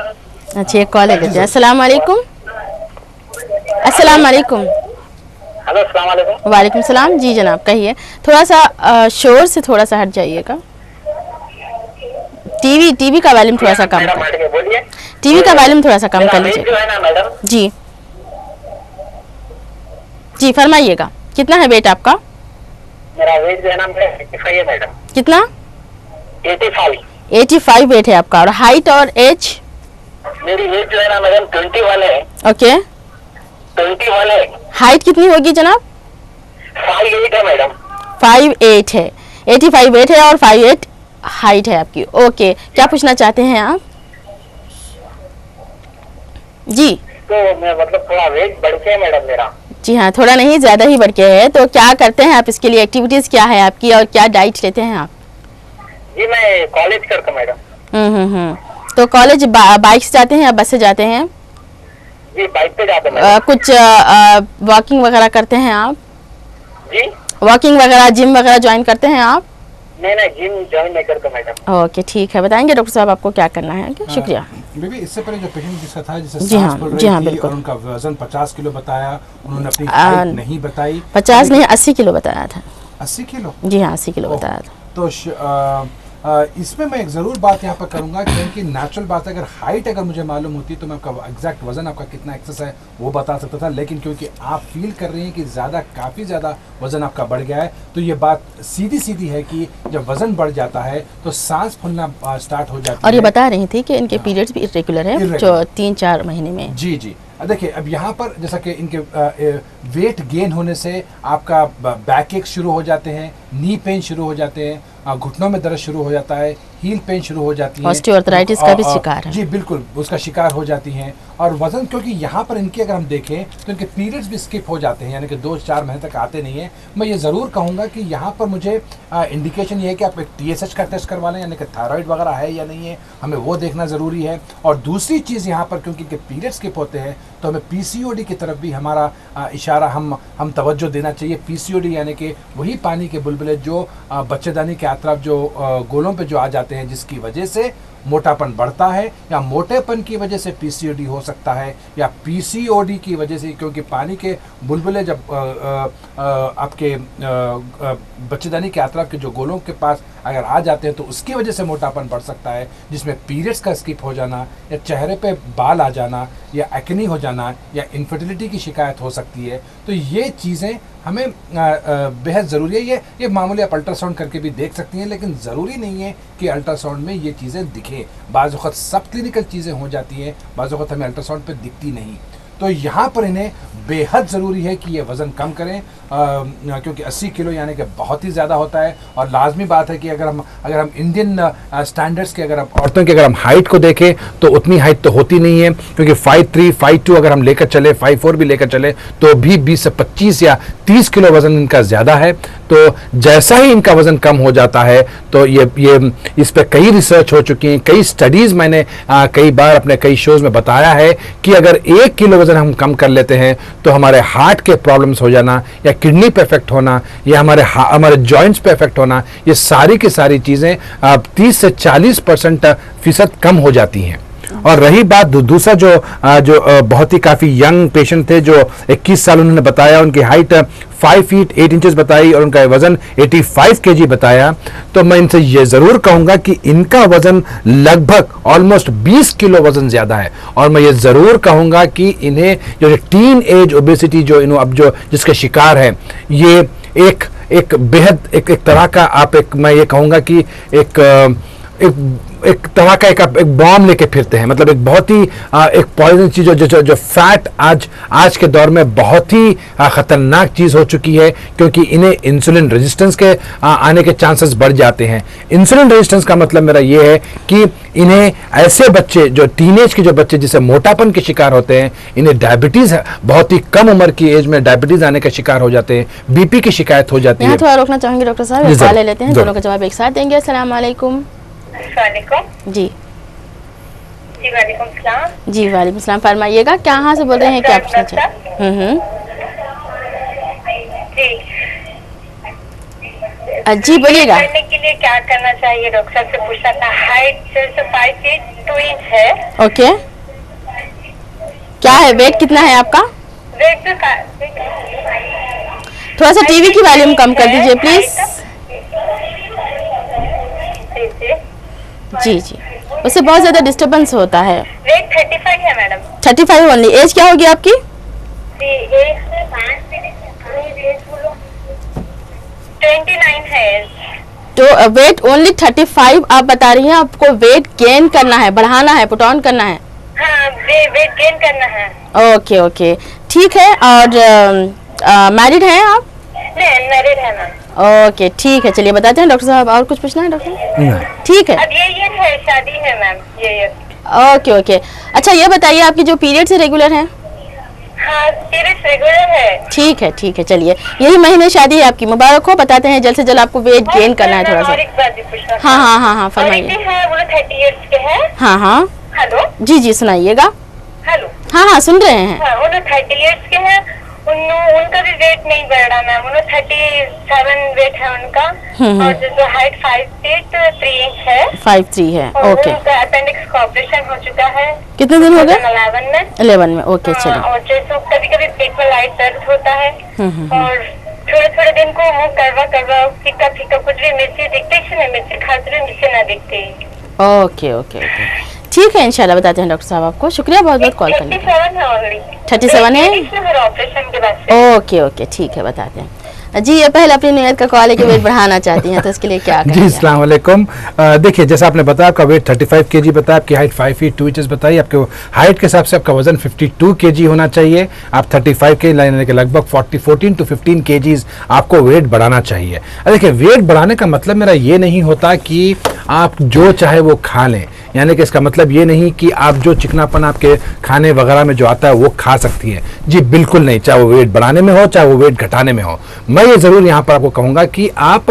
अच्छा एक कॉल है। अस्सलाम वालेकुम। अस्सलाम वालेकुम। हेलो अस्सलाम वालेकुम। वालेकुम सलाम। जी जनाब कहिए, थोड़ा सा शोर से थोड़ा सा हट जाइएगा। टीवी का वॉल्यूम थोड़ा सा कम कर, टीवी का वॉल्यूम थोड़ा सा कम कर लीजिए। जी जी फरमाइएगा, कितना है वेट आपका? मेरा वेट जो है ना 85 है मैडम। कितना? 85 वेट है आपका। और हाइट और एज? मेरी एज जो है ना मैडम 21 है। ओके 21 है। हाइट कितनी होगी जनाब? 5'8" है मैडम। 5'8" है। 85 वेट है और 5'8" हाइट है आपकी। ओके, क्या पूछना चाहते हैं आप? जी तो मैं मतलब थोड़ा वेट बढ़ के है मैडम मेरा। जी हाँ, थोड़ा नहीं ज़्यादा ही बढ़ के है। तो क्या करते हैं आप इसके लिए? एक्टिविटीज़ क्या है आपकी और क्या डाइट लेते हैं आप? जी मैं कॉलेज करता हूँ मैडम। तो कॉलेज बाइक से जाते हैं या बस से जाते हैं? जी बाइक पे जाते हैं। कुछ वॉकिंग वगैरह करते हैं आप? जी वॉकिंग वगैरह, जिम वगैरह ज्वाइन करते हैं आप? नहीं जिम ज्वाइन नहीं करता मैडम। ओके ठीक है, बताएंगे डॉक्टर साहब आपको क्या करना है। शुक्रिया। बेबी इससे पहले जो पेशेंट जिसका था, जिसे जी हाँ, सांस फूल जी हाँ, रही थी बिल्कुल। और उनका वजन 50 किलो बताया, उन्होंने अपनी हाइट नहीं बताई। 50 नहीं 80 किलो बताया था। 80 किलो? जी हाँ, 80 किलो बताया था। तो इसमें मैं एक ज़रूर बात यहाँ पर करूँगा, क्योंकि नेचुरल बात है, अगर हाइट अगर मुझे मालूम होती तो मैं आपका एग्जैक्ट वज़न आपका कितना एक्सेस है वो बता सकता था, लेकिन क्योंकि आप फील कर रही हैं कि काफ़ी ज़्यादा वज़न आपका बढ़ गया है, तो ये बात सीधी सीधी है कि जब वज़न बढ़ जाता है तो सांस फूलना स्टार्ट हो जाती है। और ये बता रही थी कि इनके पीरियड्स भी इरेगुलर है, जो 3-4 महीने में। जी जी, देखिए अब यहाँ पर जैसा कि इनके वेट गेन होने से आपका बैक एक शुरू हो जाते हैं, नी पेन शुरू हो जाते हैं, घुटनों में दर्द शुरू हो जाता है, हील पेन शुरू हो जाती है, ऑस्टियोआर्थराइटिस का भी शिकार है। जी बिल्कुल, उसका शिकार हो जाती हैं। और वजन, क्योंकि यहाँ पर इनके अगर हम देखें तो इनके पीरियड्स भी स्किप हो जाते हैं, यानी कि 2-4 महीने तक आते नहीं हैं। मैं ये ज़रूर कहूँगा कि यहाँ पर मुझे इंडिकेशन ये है कि आप एक TSH का टेस्ट करवा लें, यानी कि थायराइड वगैरह है या नहीं है, हमें वो देखना ज़रूरी है। और दूसरी चीज़ यहाँ पर, क्योंकि इनके पीरियड स्किप होते हैं, तो हमें PCOD की तरफ भी हमारा इशारा हम तवज्जो देना चाहिए। PCOD यानी कि वही पानी के बुलबुले जो बच्चेदानी के अतराफ जो गोलों पे जो आ जाते हैं, जिसकी वजह से मोटापन बढ़ता है, या मोटेपन की वजह से PCOD हो सकता है, या PCOD की वजह से, क्योंकि पानी के बुलबुले जब आपके बच्चेदानी के अतराफ के जो गोलों के पास अगर आ जाते हैं तो उसकी वजह से मोटापन बढ़ सकता है, जिसमें पीरियड्स का स्किप हो जाना, या चेहरे पे बाल आ जाना, या एक्नी हो जाना, या इनफर्टिलिटी की शिकायत हो सकती है। तो ये चीज़ें हमें बेहद ज़रूरी है। ये मामूली आप अल्ट्रासाउंड करके भी देख सकती हैं, लेकिन ज़रूरी नहीं है कि अल्ट्रासाउंड में ये चीज़ें दिखें। बाज़ वक़्त सब क्लिनिकल चीज़ें हो जाती हैं, बाज़ वक़्त हमें अल्ट्रासाउंड पे दिखती नहीं। तो यहाँ पर इन्हें बेहद ज़रूरी है कि ये वज़न कम करें, क्योंकि 80 किलो यानी कि बहुत ही ज़्यादा होता है। और लाजमी बात है कि अगर हम इंडियन स्टैंडर्ड्स के, अगर औरतों की अगर हम हाइट को देखें तो उतनी हाइट तो होती नहीं है, क्योंकि 5'3", 5'2" अगर हम लेकर चले, 5'4" भी लेकर चले, तो भी 20 से 25 या 30 किलो वज़न इनका ज़्यादा है। तो जैसा ही इनका वज़न कम हो जाता है, तो ये इस पर कई रिसर्च हो चुकी हैं, कई स्टडीज़ मैंने कई बार अपने कई शोज़ में बताया है कि अगर 1 किलो वज़न हम कम कर लेते हैं तो हमारे हार्ट के प्रॉब्लम्स हो जाना, या किडनी पे इफेक्ट होना, या हमारे जॉइंट्स पे इफेक्ट होना, ये सारी की सारी चीज़ें 30 से 40% कम हो जाती हैं। और रही बात दूसरा जो बहुत ही काफ़ी यंग पेशेंट थे, जो 21 साल उन्होंने बताया, उनकी हाइट 5 फीट 8 इंचेस बताई और उनका वज़न 85 kg बताया, तो मैं इनसे ये ज़रूर कहूँगा कि इनका वज़न लगभग ऑलमोस्ट 20 किलो वज़न ज़्यादा है। और मैं ये ज़रूर कहूँगा कि इन्हें जो टीन एज ओबेसिटी जो अब जो जिसके शिकार हैं, ये एक बेहद एक तरह का मैं ये कहूँगा कि एक तरह का एक बॉम्ब लेके फिरते हैं। मतलब एक बहुत ही एक पॉइजन चीज़ जो फैट आज के दौर में बहुत ही ख़तरनाक चीज़ हो चुकी है, क्योंकि इन्हें इंसुलिन रेजिस्टेंस के आने के चांसेस बढ़ जाते हैं। इंसुलिन रेजिस्टेंस का मतलब मेरा ये है कि इन्हें ऐसे बच्चे, जो टीनेज के जो बच्चे जिसे मोटापन के शिकार होते हैं, इन्हें डायबिटीज़ बहुत ही कम उम्र की एज में डायबिटीज़ आने के शिकार हो जाते हैं, BP की शिकायत हो जाती है। थोड़ा रोकना चाहेंगे डॉक्टर साहब, एक कॉल ले लेते हैं, दोनों का जवाब एक साथ देंगे। अस्सलाम वालेकुम। जी वालेकुम सलाम। जी वालेकुम सलाम, फरमाइएगा कहाँ से बोल रहे हैं, क्या पूछना चाहिए? जी बोलिएगा। करने के लिए क्या करना चाहिए डॉक्टर से पूछना था। हाइट 5 फीट 2 इंच है। ओके, क्या है वेट कितना है आपका? वेट थोड़ा सा टीवी की वॉल्यूम कम कर दीजिए प्लीज। जी जी, उससे बहुत ज्यादा डिस्टरबेंस होता है। वेट 35 है मैडम। 35 ओनली। एज क्या होगी आपकी? 29 है। तो वेट ओनली 35 आप बता रही हैं, आपको वेट गेन करना है, बढ़ाना है, पुट ऑन करना है? हाँ, वेट गेन करना है। ओके ओके, ठीक है। और मैरिड हैं आप? नहीं, मैरिड है मैम। ओके ठीक है, चलिए बताते हैं डॉक्टर साहब। और कुछ पूछना है डॉक्टर? ठीक है, अब ये है, शादी है मैम। ये ओके ओके। अच्छा ये बताइए, आपकी जो पीरियड्स रेगुलर हैं? हाँ, पीरियड्स रेगुलर है। ठीक है, चलिए यही महीने शादी है आपकी, मुबारक हो। बताते हैं जल्द से जल्द आपको वेट गेन करना है थोड़ा सा। और एक बात भी पूछना। हाँ फरमाइए। वो 30 इयर्स के हैं। हाँ हेलो। जी सुनाइएगा। हेलो। हाँ सुन रहे हैं। हाँ, वो 30 इयर्स के हैं। उनका भी वेट नहीं बढ़ रहा मैम। 37 वेट है उनका। और जो हाइट 5 फीट 3 इंच है। 5'3" है। ओके। उनका अपेंडिक्स का ऑपरेशन हो चुका है। कितने दिन हो गए? 11 में। ओके चलिए। और जैसे कभी कभी पेट में लाइट दर्द होता है। और थोड़े थोड़े दिन को मुंह करवा फीका फीका कुछ भी मिर्ची दिखते ही नहीं, मिर्ची खाते रहे जिससे ना दिखते। ओके ओके ओके, ठीक है, इंशाल्लाह बताते हैं डॉक्टर साहब आपको। शुक्रिया बहुत बहुत कॉल करने का। 37 है ऑलरेडी। 37 है, मेरा ऑपरेशन के बाद से। ओके ओके, ठीक है, बताते हैं जी। ये पहले अपनी नियत का कॉल है कि वेट बढ़ाना चाहती हैं, तो इसके लिए क्या जी करेंगे? अस्सलाम वालेकुम। देखिए जैसा आपने बताया आपका वेट 35 kg बताया, आपकी हाइट 5 feet 2 inches बताई, आपके हाइट के हिसाब से आपका वजन 52 kg होना चाहिए। आप 35 के लाइन के लगभग 14 to 15 kgs आपको वेट बढ़ाना चाहिए। देखिए वेट बढ़ाने का मतलब मेरा ये नहीं होता कि आप जो चाहे वो खा लें, यानी कि इसका मतलब ये नहीं कि आप जो चिकनापन आपके खाने वगैरह में जो आता है वो खा सकती हैं। जी बिल्कुल नहीं, चाहे वो वेट बढ़ाने में हो चाहे वो वेट घटाने में हो। मैं ये ज़रूर यहाँ पर आपको कहूँगा कि आप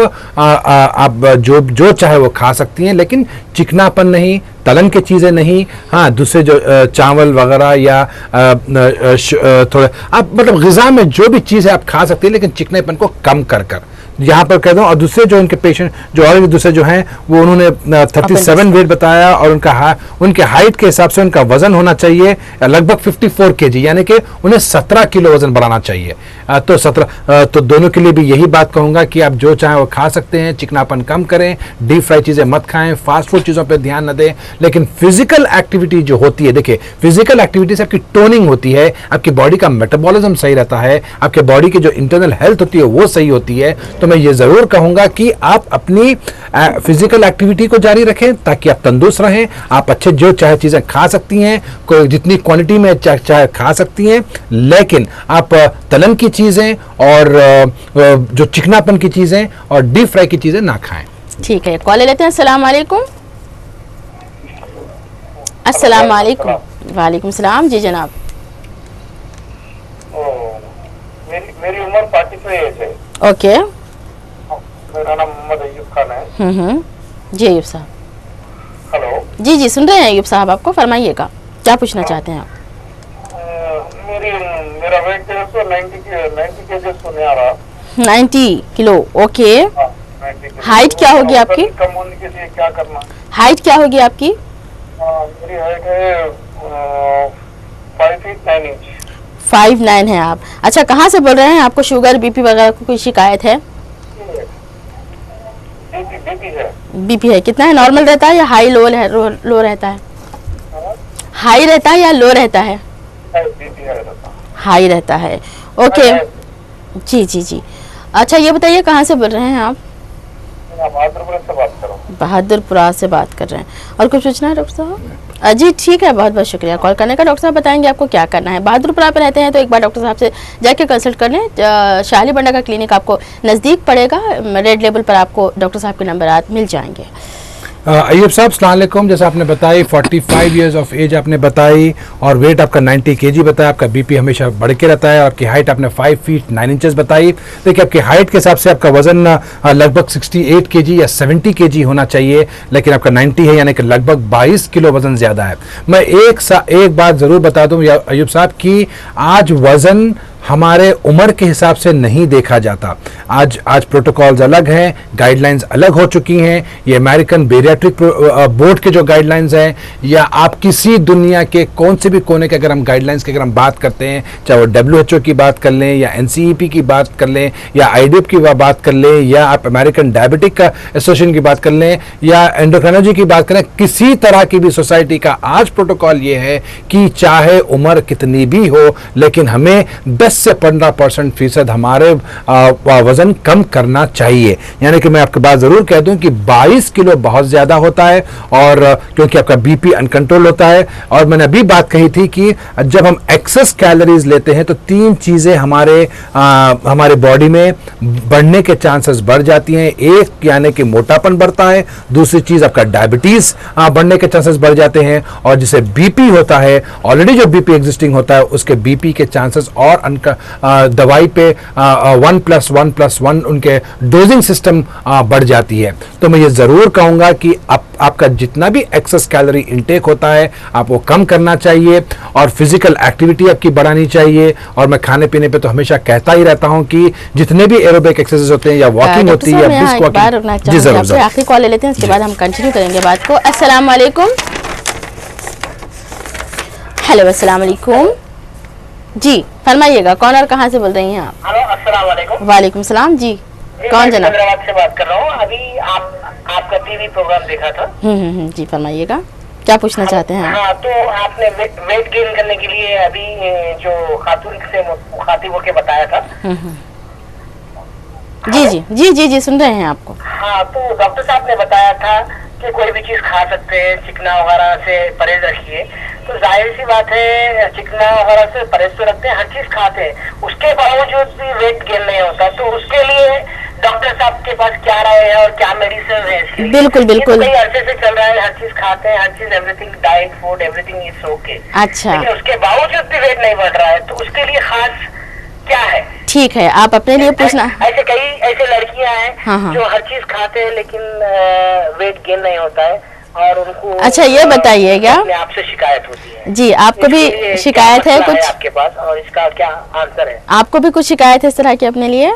जो चाहे वो खा सकती हैं, लेकिन चिकनापन नहीं, तलन की चीज़ें नहीं। हाँ, दूसरे जो चावल वगैरह या थोड़े आप मतलब ग़िज़ा में जो भी चीज़ है आप खा सकती हैं, लेकिन चिकनेपन को कम कर यहाँ पर कह दूँ। और दूसरे जो इनके पेशेंट जो और दूसरे जो हैं वो उन्होंने 37 वेट बताया, और उनके हाइट के हिसाब से उनका वजन होना चाहिए लगभग 54 kg, यानी कि उन्हें 17 किलो वजन बढ़ाना चाहिए। तो दोनों के लिए भी यही बात कहूँगा कि आप जो चाहें वो खा सकते हैं, चिकनापन कम करें, डीप फ्राई चीज़ें मत खाएं, फास्ट फूड चीज़ों पर ध्यान न दें, लेकिन फिजिकल एक्टिविटी जो होती है, देखिए फिजिकल एक्टिविटी से आपकी टोनिंग होती है, आपकी बॉडी का मेटाबॉलिज्म सही रहता है, आपके बॉडी की जो इंटरनल हेल्थ होती है वो सही होती है। तो मैं ये ज़रूर कहूँगा कि आप अपनी फिजिकल एक्टिविटी को जारी रखें ताकि आप तंदुरुस्त रहें। आप अच्छे जो चाहे चीज़ें खा सकती हैं, कोई जितनी क्वांटिटी में चाहे खा सकती हैं, लेकिन आप तलन की चीज़ें और जो चिकनापन की चीज़ें और डीप फ्राई की चीज़ें ना खाएं। ठीक है, कॉल लेते हैं। अस्सलाम वालेकुम। अस्सलाम वालेकुम। वालेकुम सलाम। जी जनाब। मेरी उम्र 45 एज है। ओके। मेरा नाम मोहम्मद अयूब खान है। जी अयूब साहब। हेलो। जी जी सुन रहे हैं अयूब साहब, आपको फरमाइएगा, क्या पूछना चाहते हैं आप? मेरा वेट जो है 90 kg होने आ रहा। 90 किलो, ओके। हाइट क्या होगी आपकी? कम होने के लिए क्या करना? हाइट क्या होगी आपकी? मेरी हाइट है 5 feet 9 inch। 5'9" है आप। अच्छा, कहाँ से बोल रहे हैं? आपको शुगर बीपी वगैरह की कोई शिकायत है? बीपी है। बीपी है, कितना है? नॉर्मल रहता है या हाई लो रहता है? हाई रहता है या लो रहता है? हाई रहता है, ओके। जी जी जी। अच्छा ये बताइए कहाँ से बोल रहे हैं आप? बहादुरपुरा से बात कर रहा हूँ। बहादुरपुरा से बात कर रहे हैं। और कुछ पूछना है डॉक्टर साहब? जी ठीक है, बहुत बहुत शुक्रिया कॉल करने का। डॉक्टर साहब बताएंगे आपको क्या करना है। बहादुरपुरा पे रहते हैं तो एक बार डॉक्टर साहब से जाके कंसल्ट कर लें। शाली बंडा का क्लिनिक आपको नज़दीक पड़ेगा, रेड लेबल पर आपको डॉक्टर साहब के नंबर मिल जाएंगे। अय्यूब साहब अस्सलाम वालेकुम। जैसे आपने बताई 45 ईयर्स ऑफ एज आपने बताई, और वेट आपका 90 kg बताया, आपका बीपी हमेशा बढ़ के रहता है, और आपकी हाइट आपने 5 feet 9 inches बताई। देखिए आपकी हाइट के हिसाब से आपका वजन लगभग 68 kg या 70 kg होना चाहिए, लेकिन आपका 90 है, यानी कि लगभग 22 किलो वजन ज़्यादा है। मैं एक बात ज़रूर बता दूँ अय्यूब साहब कि आज वज़न हमारे उम्र के हिसाब से नहीं देखा जाता। आज प्रोटोकॉल्स अलग हैं, गाइडलाइंस अलग हो चुकी हैं। ये अमेरिकन बेरियाट्रिक बोर्ड के जो गाइडलाइंस हैं, या आप किसी दुनिया के कौन से भी कोने के अगर हम गाइडलाइंस की अगर हम बात करते हैं, चाहे वो WHO की बात कर लें, या NCEP की बात कर लें, या IDEP की बात कर लें, या आप अमेरिकन डायबिटिक एसोसिएशन की बात कर लें, या एंडोक्राइनोलॉजी की बात करें, किसी तरह की भी सोसाइटी का आज प्रोटोकॉल ये है कि चाहे उम्र कितनी भी हो, लेकिन हमें 10 से 15% हमारे वजन कम करना चाहिए। यानी कि मैं आपकी बात जरूर कह दूं कि 22 किलो बहुत ज्यादा होता है, और क्योंकि आपका बीपी अनकंट्रोल होता है। और मैंने अभी बात कही थी कि जब हम एक्सेस कैलोरीज लेते हैं तो 3 चीजें हमारे बॉडी में बढ़ने के चांसेस बढ़ जाती हैं। एक यानी कि मोटापन बढ़ता है, दूसरी चीज आपका डायबिटीज बढ़ने के चांसेस बढ़ जाते हैं, और जिसे बीपी होता है, ऑलरेडी जो बीपी एग्जिस्टिंग होता है उसके बीपी के चांसेस और दवाई पे 1+1+1 उनके डोजिंग सिस्टम बढ़ जाती है। तो मैं ये जरूर कहूंगा कि आपका जितना भी एक्सेस कैलोरी इनटेक होता है आप वो कम करना चाहिए, और फिजिकल एक्टिविटी आपकी बढ़ानी चाहिए। और मैं खाने पीने पे तो हमेशा कहता ही रहता हूं कि जितने भी एरोबिक एक्सरसाइज होते हैं, या वॉकिंग होती है, या ब्रिस्क वॉकिंग। जी जरूर। आखिरी कॉल ले लेते हैं, उसके बाद हम कंटिन्यू करेंगे बात को। अस्सलाम वालेकुम। हेलो अस्सलाम वालेकुम। जी फरमाइएगा, कौन और कहाँ से बोल रही हैं आप? हेलो अस्सलाम वालेकुम। वालेकुम सलाम जी, कौन जनाब? हैदराबाद से बात कर रहा हूँ। अभी आपका टीवी प्रोग्राम देखा था। जी फरमाइएगा, क्या पूछना चाहते हैं? हाँ, तो आपने वेट गेन करने के लिए अभी जो खातून से मुखातिब होके बताया था। जी जी जी जी जी सुन रहे हैं आपको। हाँ, तो डॉक्टर साहब ने बताया था कि कोई भी चीज खा सकते हैं, चिकना वगैरह से परहेज रखिए। तो जाहिर सी बात है, चिकना वगैरह से परहेज तो रखते हैं, हर चीज खाते हैं, उसके बावजूद भी वेट गेन नहीं होता। तो उसके लिए डॉक्टर साहब के पास क्या राय है और क्या मेडिसिन है इसके लिए? बिल्कुल बिल्कुल, कई अरसे से चल रहा है, हर चीज खाते हैं, हर चीज everything, diet food everything is okay. अच्छा, लेकिन उसके बावजूद भी वेट नहीं बढ़ रहा है, तो उसके लिए खास क्या है? ठीक है, आप अपने लिए पूछना। ऐसे कई ऐसे लड़कियां हैं हाँ। जो हर चीज खाते हैं लेकिन वेट गेन नहीं होता है और उनको अच्छा, ये बताइएगा, अपने आप से शिकायत होती है। जी आपको भी शिकायत है कुछ आपके पास, और इसका क्या आंसर है? आपको भी कुछ शिकायत है इस तरह की अपने लिए?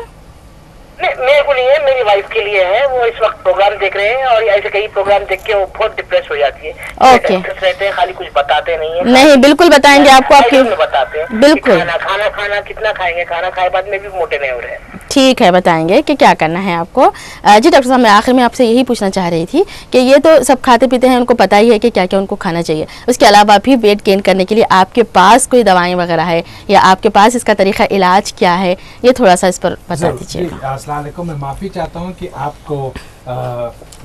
नहीं, मेरे को नहीं है, मेरी वाइफ के लिए है। वो इस वक्त प्रोग्राम देख रहे हैं और ऐसे कई प्रोग्राम देख के वो बहुत डिप्रेस हो जाती है। ओके, रहते हैं, खाली कुछ बताते नहीं है। नहीं बिल्कुल बताएंगे आपको, आपकी बताते हैं बिल्कुल। खाना कितना खाएंगे, खाना खाए बाद में भी मोटे नहीं हो रहे हैं। ठीक है, बताएंगे कि क्या करना है आपको। जी डॉक्टर साहब, मैं आखिर में आपसे यही पूछना चाह रही थी कि ये तो सब खाते पीते हैं, उनको पता ही है कि क्या क्या उनको खाना चाहिए। उसके अलावा भी वेट गेन करने के लिए आपके पास कोई दवाएं वगैरह है या आपके पास इसका तरीका इलाज क्या है, ये थोड़ा सा इस पर बता दीजिएगा। अस्सलाम वालेकुम। मैं माफ़ी चाहता हूँ कि आपको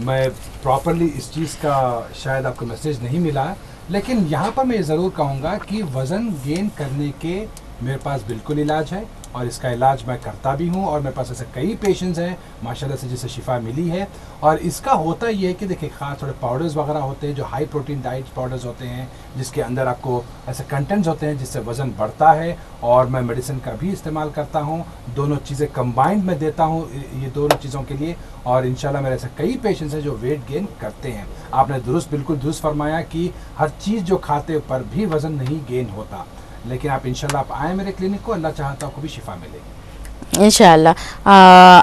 मैं प्रॉपरली इस चीज़ का शायद आपको मैसेज नहीं मिला, लेकिन यहाँ पर मैं ज़रूर कहूँगा कि वज़न गेन करने के मेरे पास बिल्कुल इलाज है और इसका इलाज मैं करता भी हूँ और मेरे पास ऐसे कई पेशेंट्स हैं माशाल्लाह से जिसे शिफा मिली है। और इसका होता ये है कि देखिए, ख़ास थोड़े पाउडर्स वगैरह होते हैं जो हाई प्रोटीन डाइट पाउडर्स होते हैं, जिसके अंदर आपको ऐसे कंटेंट्स होते हैं जिससे वज़न बढ़ता है, और मैं मेडिसिन का भी इस्तेमाल करता हूँ। दोनों चीज़ें कंबाइंड में देता हूँ ये दोनों चीज़ों के लिए, और इंशाल्लाह मेरे ऐसे कई पेशेंट्स हैं जो वेट गेन करते हैं। आपने बिल्कुल दुरुस्त फरमाया कि हर चीज़ जो खाते पर भी वज़न नहीं गेन होता, लेकिन आप इंशाल्लाह आप आए मेरे क्लिनिक को, अल्लाह चाहता आपको भी शिफा मिलेगी इंशाल्लाह।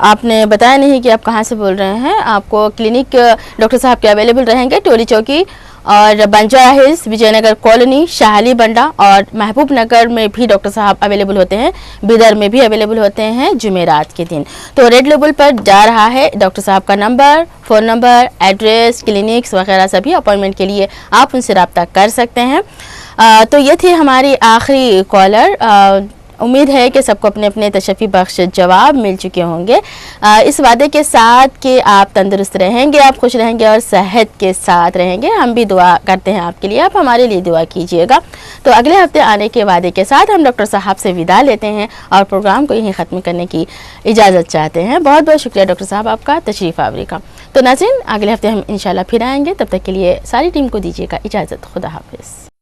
आपने बताया नहीं कि आप कहाँ से बोल रहे हैं। आपको क्लिनिक डॉक्टर साहब के अवेलेबल रहेंगे टोली चौकी और बंजारा हिल्स, विजयनगर कॉलोनी, शाहली बंडा और महबूब नगर में भी डॉक्टर साहब अवेलेबल होते हैं, बिदर में भी अवेलेबल होते हैं जुमेरात के दिन। तो रेड लेबल पर जा रहा है डॉक्टर साहब का number, phone number, address, clinics वगैरह सभी अपॉइंटमेंट के लिए आप उनसे रब्ता कर सकते हैं। तो ये थी हमारी आखिरी कॉलर। उम्मीद है कि सबको अपने अपने तशफ़ी बख्श जवाब मिल चुके होंगे, इस वादे के साथ कि आप तंदुरुस्त रहेंगे, आप खुश रहेंगे और सेहत के साथ रहेंगे। हम भी दुआ करते हैं आपके लिए, आप हमारे लिए दुआ कीजिएगा। तो अगले हफ्ते आने के वादे के साथ हम डॉक्टर साहब से विदा लेते हैं और प्रोग्राम को यहीं ख़त्म करने की इजाज़त चाहते हैं। बहुत बहुत शुक्रिया डॉक्टर साहब आपका तशरीफ़ आवरी का। तो नाज़रीन, अगले हफ्ते हम इंशाल्लाह फिर आएंगे, तब तक के लिए सारी टीम को दीजिएगा इजाज़त। खुदा हाफिज़।